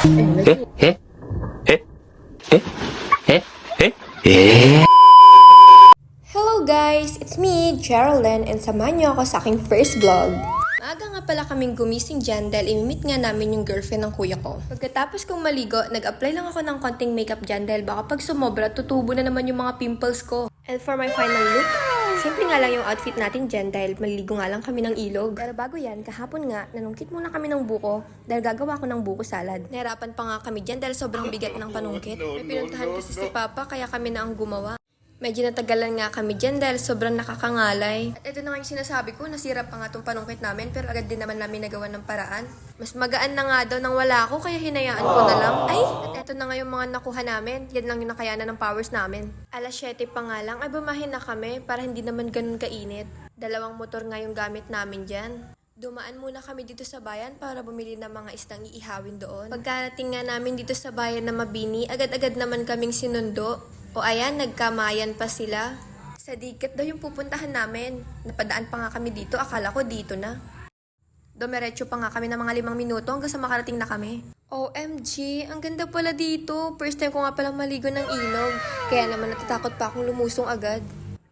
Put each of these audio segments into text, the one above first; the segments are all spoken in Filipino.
에? 에? 에? 에? 에? 에? Hello guys! It's me, Geraldine, and samahan niyo ako sa aking first vlog. Maaga nga pala kaming gumising dyan dahil imimit nga namin yung girlfriend ng kuya ko. Pagkatapos kong maligo, nag-apply lang ako ng konting makeup dyan dahil baka pag sumobra, tutubo na naman yung mga pimples ko. And for my final look, simple nga lang yung outfit natin dyan dahil maligo nga lang kami ng ilog. Pero bago yan, kahapon nga, nanungkit muna kami ng buko dahil gagawa ko ng buko salad. Nahirapan pa nga kami dyan dahil sobrang bigat ng panungkit. May pinuntahan kasi si Papa kaya kami na ang gumawa. Medyo natagalan nga kami dyan dahil sobrang nakakangalay. At ito na nga yung sinasabi ko, nasira pa nga itong panungkit namin pero agad din naman namin nagawa ng paraan. Mas magaan na nga daw nang wala ako kaya hinayaan ko na lang. Ay! At ito na nga yung mga nakuha namin. Yan lang yung nakayanan ng powers namin. Alas 7 pa nga lang ay bumahin na kami para hindi naman ganun kainit. 2 motor nga yung gamit namin dyan. Dumaan muna kami dito sa bayan para bumili ng mga isdang iihawin doon. Pagkarating nga namin dito sa bayan na Mabini, agad-agad naman kaming sinundo. O ayan, nagkamayan pa sila. Sa Diket daw yung pupuntahan namin. Napadaan pa nga kami dito, akala ko dito na. Dumiretso pa nga kami ng mga 5 minuto hanggang sa makarating na kami. OMG, ang ganda pala dito. First time ko nga palang maligo ng ilog. Kaya naman natatakot pa akong lumusong agad.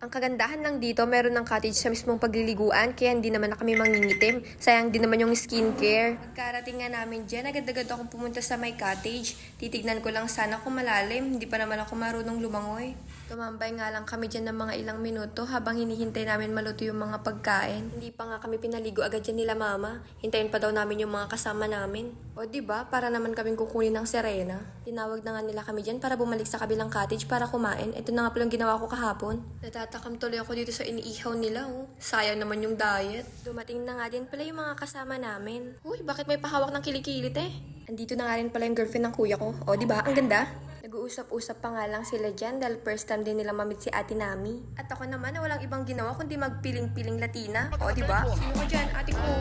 Ang kagandahan lang dito, meron ng cottage sa mismong pagliliguan, kaya hindi naman na kami mangingitim. Sayang din naman yung skincare. Pagkarating nga namin dyan, agad-agad akong pumunta sa my cottage. Titignan ko lang sana kung malalim, hindi pa naman ako marunong lumangoy. Tumambay nga lang kami dyan ng mga ilang minuto habang hinihintay namin maluto yung mga pagkain. Hindi pa nga kami pinaligo agad dyan nila mama. Hintayin pa daw namin yung mga kasama namin. O diba, para naman kaming kukunin ng Serena. Tinawag na nga nila kami dyan para bumalik sa kabilang cottage para kumain. Ito na nga palang ginawa ko kahapon. Natatakam tuloy ako dito sa iniihaw nila oh. Sayang naman yung diet. Dumating na nga din pala yung mga kasama namin. Uy, bakit may pahawak ng kilikili eh? Andito na nga rin pala yung girlfriend ng kuya ko. O diba, ang ganda? Nag-uusap-usap pa nga lang sila dyan dahil first time din nila mamit si Ate Nami. At ako naman na walang ibang ginawa kundi magpiling-piling Latina. O diba? Sino ka dyan, ate ko?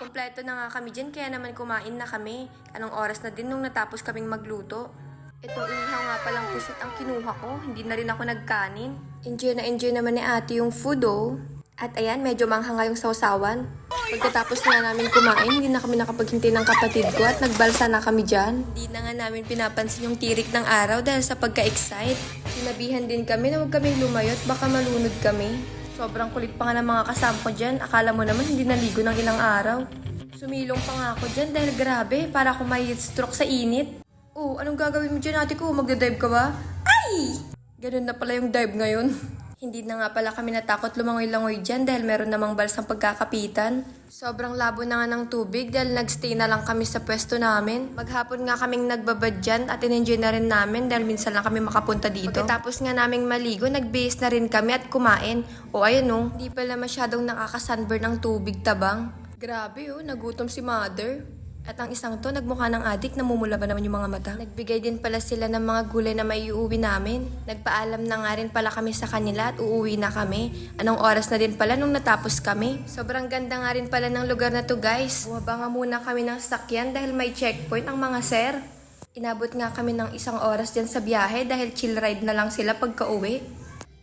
Kompleto na nga kami dyan kaya naman kumain na kami. Anong oras na din nung natapos kaming magluto. Itong inihaw nga palang pusit ang kinuha ko. Hindi na rin ako nagkanin. Enjoy na enjoy naman ni ate yung food oh. At ayan, medyo manghanga yung sausawan. Pagkatapos nga namin kumain, hindi na kami nakapaghintay ng kapatid ko at nagbalsa na kami dyan. Hindi na nga namin pinapansin yung tirik ng araw dahil sa pagka-excite. Sinabihan din kami na huwag kaming lumayot, baka malunod kami. Sobrang kulit pa nga ng mga kasama ko dyan. Akala mo naman hindi naligo ng ilang araw. Sumilong pa nga ako dyan dahil grabe, para ako may stroke sa init. Oh, anong gagawin mo dyan ate ko? Magda-dive ka ba? Ay! Ganun na pala yung dive ngayon. Hindi na nga pala kami natakot lumangoy-langoy dyan dahil meron namang balsang pagkakapitan. Sobrang labo na nga ng tubig dahil nagstay na lang kami sa pwesto namin. Maghapon nga kaming nagbabad dyan at in-enjoy na rin namin dahil minsan lang kami makapunta dito. Pagkatapos nga naming maligo, nag-base na rin kami at kumain. O ayun oh, di pala masyadong nakaka-sunburn ang tubig tabang. Grabe oh, nagutom si mother. At ang isang to, nagmukha ng adik, namumula ba naman yung mga mata? Nagbigay din pala sila ng mga gulay na may uuwi namin. Nagpaalam na nga rin pala kami sa kanila at uuwi na kami. Anong oras na din pala nung natapos kami? Sobrang ganda nga rin pala ng lugar na to guys. Bumaba nga muna kami ng sakyan dahil may checkpoint ang mga sir. Inabot nga kami ng 1 oras dyan sa biyahe dahil chill ride na lang sila pagka uwi.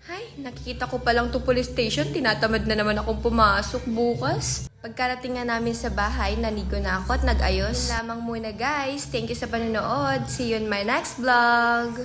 Hay, nakikita ko palang to police station, tinatamad na naman akong pumasok bukas. Pagkarating nga namin sa bahay, naligo na ako at nag-ayos. Yun lamang muna guys. Thank you sa panonood. See you in my next vlog.